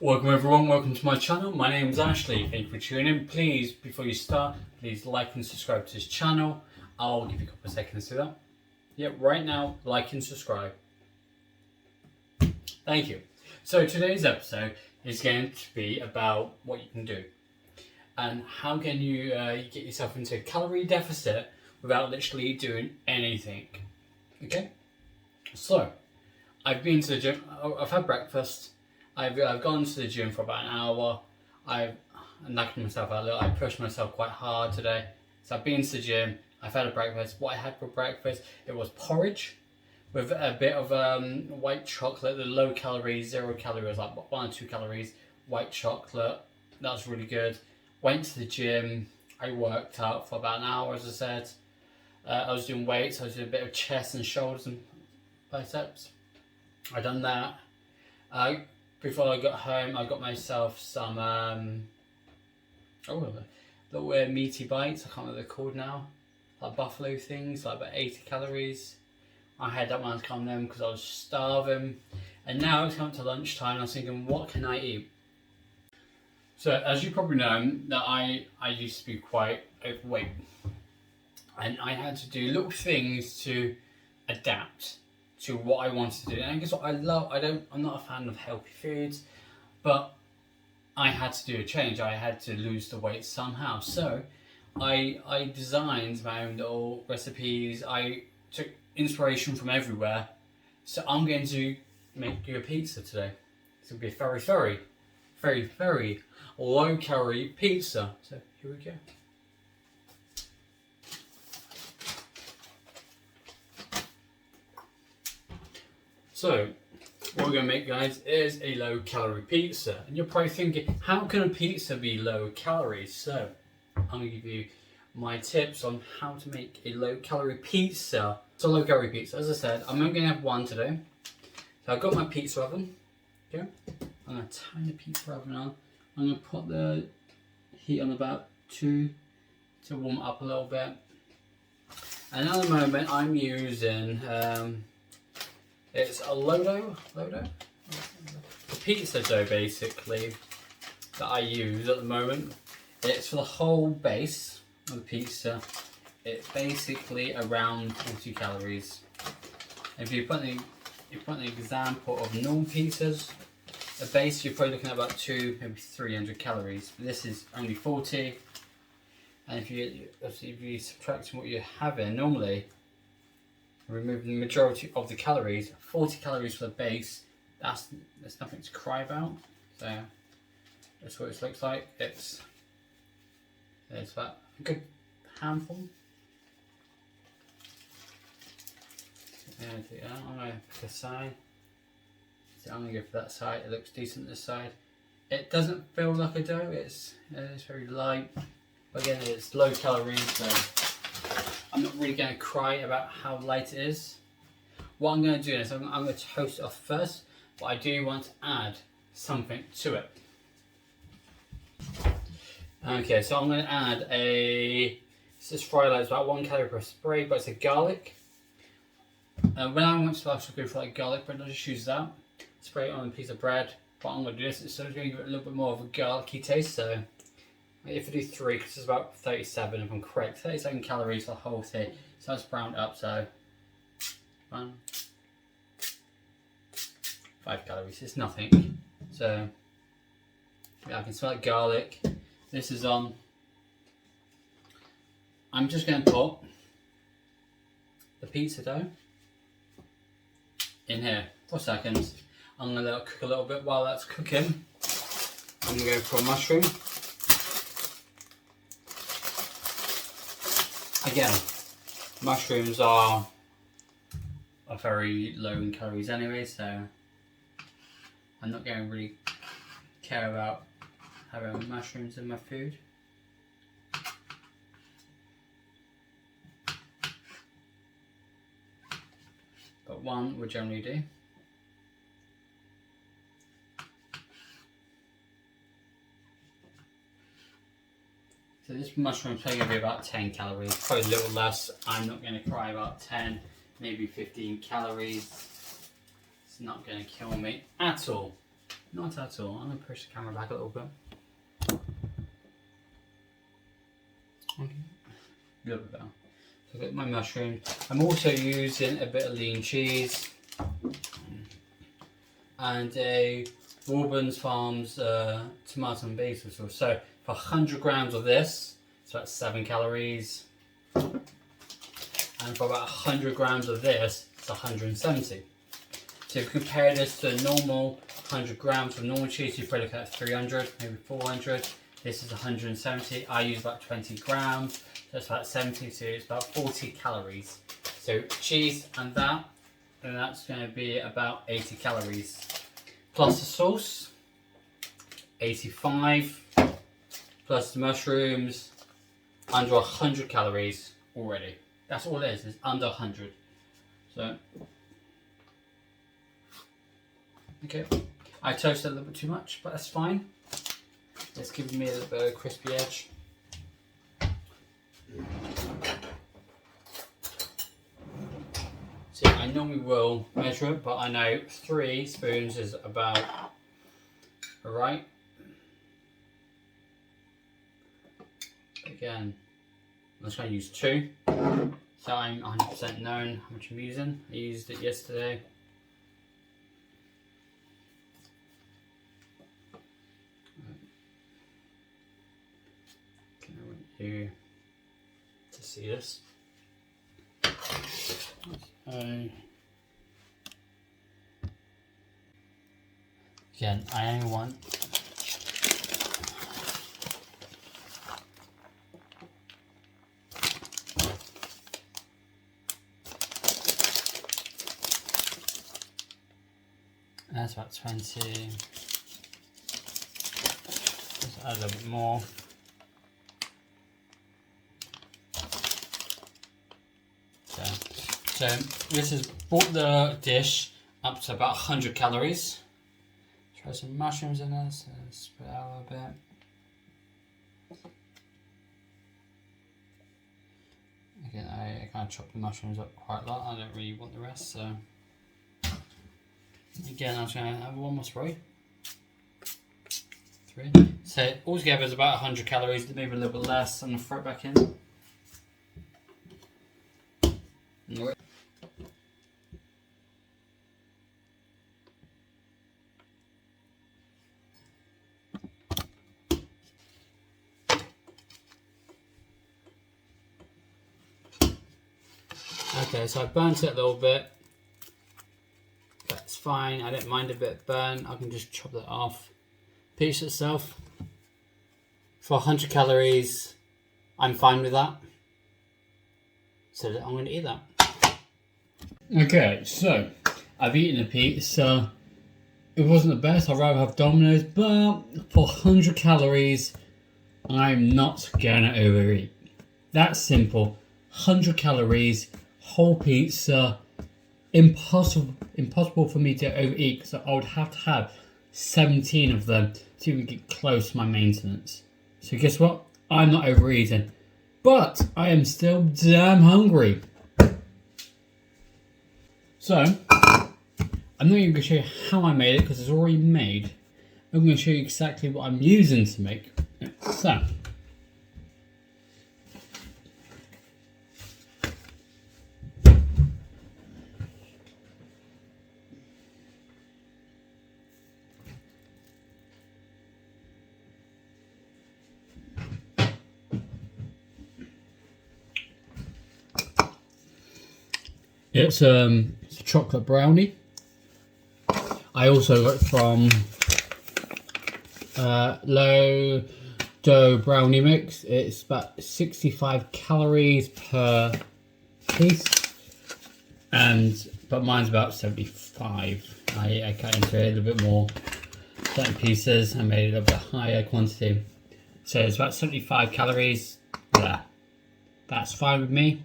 Welcome everyone, welcome to my channel. My name is Ashley. Thank you for tuning in. Please, before you start, please like and subscribe to this channel. I'll give you a couple of seconds to do that. Yep, right now, like and subscribe. Thank you. So today's episode is going to be about what you can do and how can you get yourself into a calorie deficit without literally doing anything. Okay? So, I've been to the gym, I've had breakfast, I've gone to the gym for about an hour, I've knocked myself out a little, I pushed myself quite hard today. So I've been to the gym, I've had a breakfast. What I had for breakfast, it was porridge with a bit of white chocolate, the low calories, 0 calories, like 1 or 2 calories, white chocolate. That was really good. Went to the gym, I worked out for about an hour, as I said. I was doing weights, I was doing a bit of chest and shoulders and biceps. I done that. Before I got home, I got myself some little meaty bites. I can't remember what they're called now, like buffalo things, like about 80 calories. I had that one to come them because I was starving, and now it's come to lunchtime. I was thinking, what can I eat? So as you probably know, that I used to be quite overweight, and I had to do little things to adapt to what I wanted to do. And guess what? I'm not a fan of healthy foods, but I had to do a change. I had to lose the weight somehow. So I designed my own little recipes. I took inspiration from everywhere. So I'm going to make you a pizza today. It's going to be a very low calorie pizza. So here we go. So, what we're going to make, guys, is a low calorie pizza. And you're probably thinking, how can a pizza be low calories? So, I'm going to give you my tips on how to make a low calorie pizza. So, low calorie pizza, as I said, I'm only going to have one today. So, I've got my pizza oven. Okay. I'm going to turn the pizza oven on. I'm going to put the heat on about 2 to warm it up a little bit. And at the moment, I'm using... it's a Lodo, the pizza dough basically that I use at the moment. It's for the whole base of the pizza. It's basically around 40 calories. If you put an example of normal pizzas, a base you're probably looking at about 200, maybe 300 calories. But this is only 40, and if you subtract from what you're having normally, remove the majority of the calories, 40 calories for the base, that's nothing to cry about. So that's what it looks like. It's about a good handful. I'm going to pick a side. So I'm going to go for that side. It looks decent this side. It doesn't feel like a dough, it's very light. But again, it's low calories, so I'm not really going to cry about how light it is. What I'm going to do is I'm going to toast it off first, but I do want to add something to it. Okay, so I'm going to add this fry light is about 1 calorie per spray, but it's a garlic. When I want to actually go for like garlic bread, I'll just use that. Spray it on a piece of bread. But I'm going to do this, it's going to give it a little bit more of a garlicky taste, so if I do 3, because it's about 37 if I'm correct, 37 calories for the whole thing. So that's browned up, so 5 calories, it's nothing. So yeah, I can smell like garlic. This is on. I'm just going to put the pizza dough in here for seconds. I'm going to let it cook a little bit. While that's cooking, I'm going to go for a mushroom. Again, mushrooms are very low in calories anyway, so I'm not going to really care about having mushrooms in my food. But one would generally do. So this mushroom is probably going to be about 10 calories, probably a little less. I'm not going to cry about 10, maybe 15 calories. It's not going to kill me at all. Not at all. I'm going to push the camera back a little bit. Okay. A little bit better. So I've got my mushroom. I'm also using a bit of lean cheese and a Warburton's Farms tomato and basil sauce. So for 100 grams of this, it's about 7 calories. And for about 100 grams of this, it's 170. So if you compare this to a normal 100 grams of normal cheese, you're probably looking at 300, maybe 400. This is 170. I use about 20 grams, so that's about 70, so it's about 40 calories. So cheese and that's going to be about 80 calories. Plus the sauce, 85, plus the mushrooms, under 100 calories already. That's all it is, it's under 100. So, okay, I toasted a little bit too much, but that's fine. It's giving me a little bit of a crispy edge. See, I normally will measure it, but I know 3 spoons is about right. Again, I'm just going to use 2. So I'm 100% known how much I'm using. I used it yesterday. Okay, I want you to see this. Again, I only want that's about 20. Let's add a little bit more. So this has brought the dish up to about 100 calories. Try some mushrooms in there, so spread out a little bit. Again, I kind of chop the mushrooms up quite a lot. I don't really want the rest, so again, I'm just going to have one more spray. 3. So altogether it's about 100 calories, maybe a little bit less. I'm going to throw it back in. Okay, so I burnt it a little bit. That's fine, I don't mind a bit burnt. I can just chop that off. Pizza itself, for 100 calories, I'm fine with that. So I'm going to eat that. Okay, so I've eaten a pizza. It wasn't the best, I'd rather have Domino's, but for 100 calories, I'm not going to overeat. That's simple. 100 calories, whole pizza, impossible for me to overeat because I would have to have 17 of them to even get close to my maintenance. So guess what? I'm not overeating, but I am still damn hungry. So I'm not even going to show you how I made it because it's already made. I'm going to show you exactly what I'm using to make it. So it's a chocolate brownie. I also got it from Low Dough Brownie Mix. It's about 65 calories per piece, but mine's about 75. I cut into it a little bit more, certain pieces. I made it a bit higher quantity, so it's about 75 calories. Yeah, that's fine with me.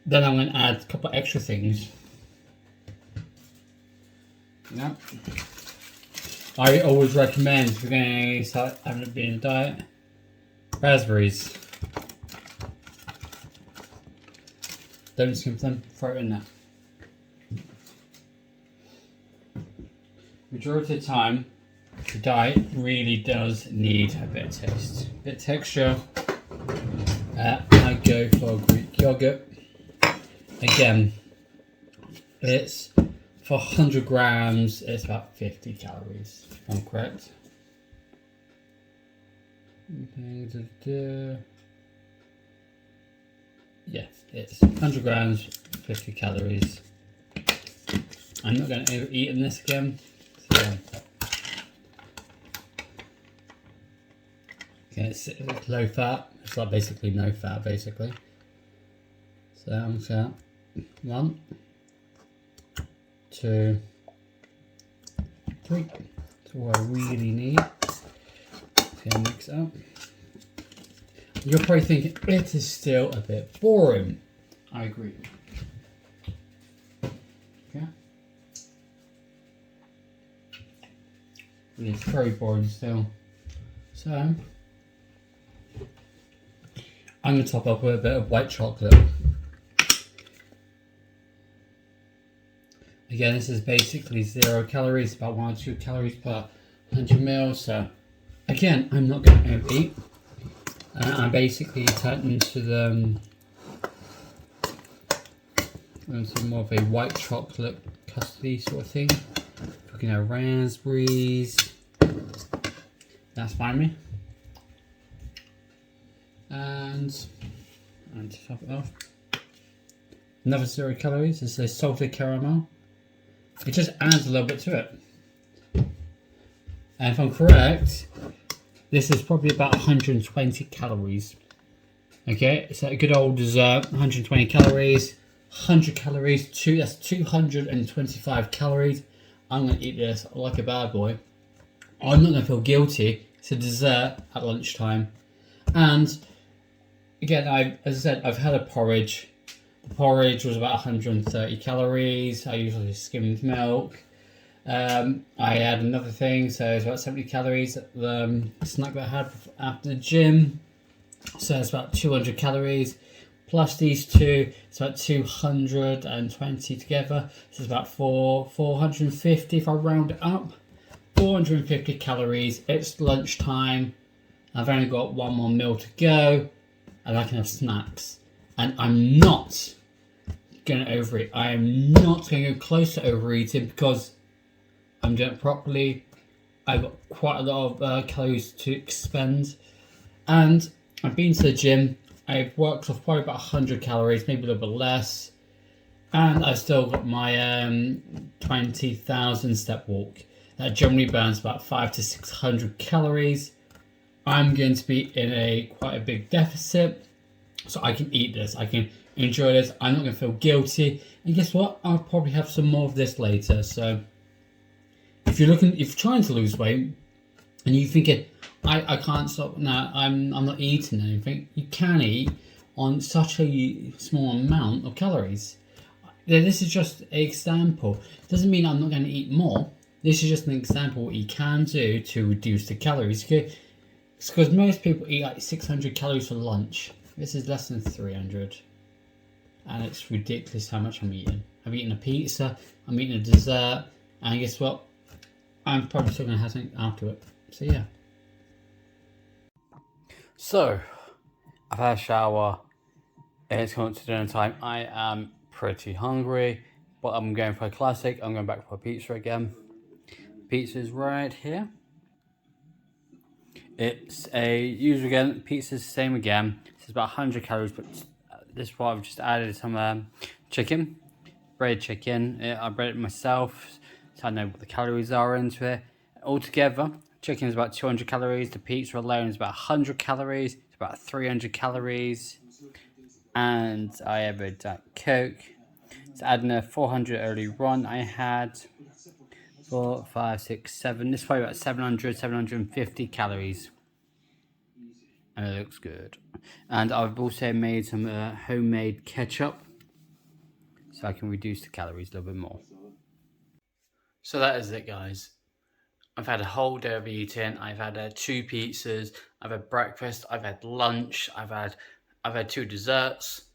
Then I'm going to add a couple of extra things. Yeah. I always recommend, if you're going to start having it being a diet, raspberries. Don't skim them, throw it in there. majority of the time, the diet really does need a bit of taste, a bit of texture. I go for Greek yogurt. Again, it's for 100 grams, it's about 50 calories, if I'm correct. Yes, it's 100 grams, 50 calories. I'm not going to overeat in this again. So, okay, it's low fat. It's like basically no fat, basically. So I'm just going to 1, 2, 3. That's all I really need. Okay, mix it up. You're probably thinking it is still a bit boring. I agree. Okay. It's very boring still. So I'm going to top up with a bit of white chocolate. Again, this is basically 0 calories, about 1 or 2 calories per 100 ml. So again, I'm not going to overeat. I'm basically turning into into more of a white chocolate custody sort of thing. Looking at raspberries. That's fine with me. And to top it off, another 0 calories. This is salted caramel. It just adds a little bit to it. And if I'm correct, this is probably about 120 calories. Okay, so a good old dessert, 120 calories, 100 calories, that's 225 calories. I'm going to eat this like a bad boy. I'm not going to feel guilty. It's a dessert at lunchtime. And again, as I said, I've had a porridge. The porridge was about 130 calories. I usually skimmed milk. I had another thing, so it's about 70 calories at the snack that I had after the gym. So it's about 200 calories. Plus these two, it's about 220 together. So it's about 450 if I round it up. 450 calories. It's lunchtime. I've only got 1 more meal to go, and I can have snacks. And I'm not going to overeat. I am not going to go close to overeating because I'm doing it properly. I've got quite a lot of calories to expend. And I've been to the gym. I've worked off probably about 100 calories, maybe a little bit less. And I've still got my 20,000 step walk. That generally burns about 500 to 600 calories. I'm going to be in quite a big deficit. So I can eat this. I can enjoy this. I'm not going to feel guilty. And guess what? I'll probably have some more of this later. So if you're trying to lose weight and you're thinking, I can't stop now, I'm not eating anything, you can eat on such a small amount of calories. This is just an example. It doesn't mean I'm not going to eat more. This is just an example of what you can do to reduce the calories. Okay? It's because most people eat like 600 calories for lunch. This is less than 300. And it's ridiculous how much I'm eating. I'm eating a pizza, I'm eating a dessert, and guess what? I'm probably still going to have something after it. So yeah. So, I've had a shower. It's come to dinner time. I am pretty hungry, but I'm going for a classic. I'm going back for a pizza again. Pizza's right here. It's again, pizza's the same again. It's about 100 calories, but this one I've just added some chicken, breaded chicken. I bread it myself, so I know what the calories are into it. Altogether, chicken is about 200 calories. The pizza alone is about 100 calories. It's about 300 calories. And I have a Diet Coke. It's adding a 400 early on. I had 4, 5, 6, 7. This is probably about 750 calories. And it looks good. And I've also made some homemade ketchup, so I can reduce the calories a little bit more. So that is it, guys. I've had a whole day of eating. I've had 2 pizzas. I've had breakfast. I've had lunch. I've had 2 desserts.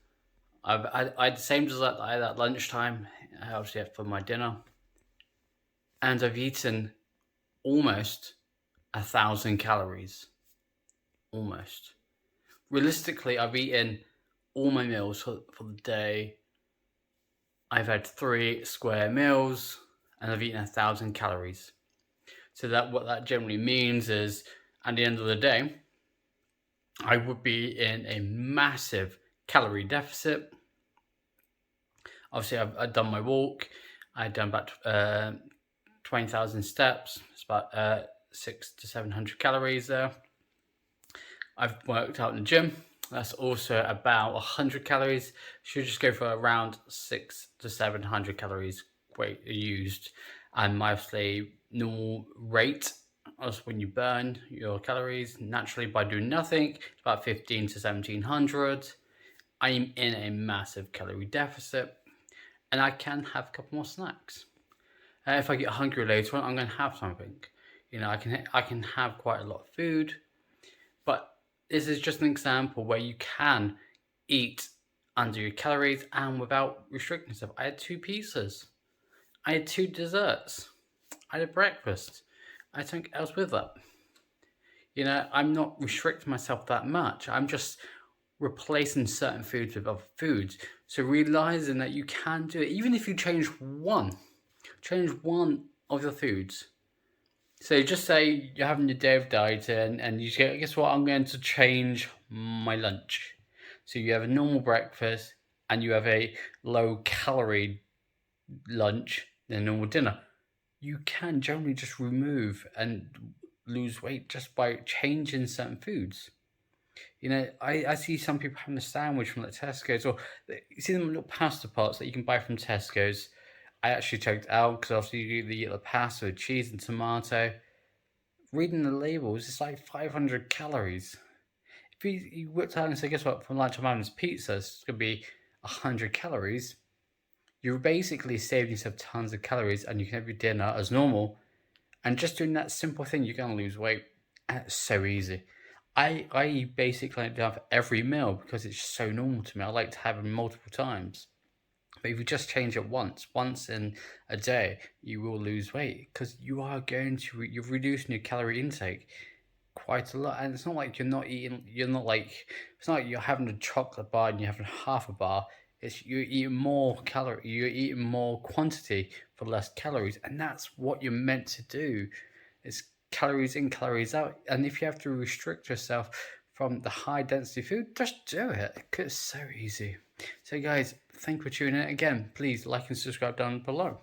I had the same dessert that I had at lunchtime. I obviously had for my dinner. and I've eaten almost 1,000 calories. Almost. Realistically, I've eaten all my meals for the day. I've had 3 square meals and I've eaten 1,000 calories. So that what that generally means is at the end of the day, I would be in a massive calorie deficit. Obviously, I've done my walk. I've done about 20,000 steps. It's about 600 to 700 calories there. I've worked out in the gym. That's also about 100 calories. Should just go for around 600 to 700 calories weight used. And mostly normal rate as when you burn your calories naturally by doing nothing. It's about 15 to 1700. I'm in a massive calorie deficit, and I can have a couple more snacks. If I get hungry later on, I'm going to have something. I can have quite a lot of food, but this is just an example where you can eat under your calories and without restricting yourself. I had 2 pizzas. I had 2 desserts. I had a breakfast. I had something else with that. I'm not restricting myself that much. I'm just replacing certain foods with other foods. So realizing that you can do it, even if you change one of your foods. So just say you're having your day of dieting and you say, guess what, I'm going to change my lunch. So you have a normal breakfast and you have a low calorie lunch and a normal dinner. You can generally just remove and lose weight just by changing certain foods. I see some people having a sandwich from like Tesco's, or you see them little pasta pots that you can buy from Tesco's. I actually checked out because obviously you get the pasta with cheese and tomato. Reading the labels, it's like 500 calories. If you worked out and say, guess what, from lunch I'm having this pizza, it's going to be 100 calories. You're basically saving yourself tons of calories and you can have your dinner as normal. And just doing that simple thing, you're going to lose weight. And it's so easy. I basically like to have every meal because it's so normal to me. I like to have them multiple times. But if you just change it once in a day, you will lose weight because you're reducing your calorie intake quite a lot. And it's not like it's not like you're having a chocolate bar and you're having half a bar. It's you're eating more calorie, you're eating more quantity for less calories, and that's what you're meant to do. It's calories in, calories out. And if you have to restrict yourself from the high density food, just do it. It's so easy. So guys, thank you for tuning in. Again, please like and subscribe down below.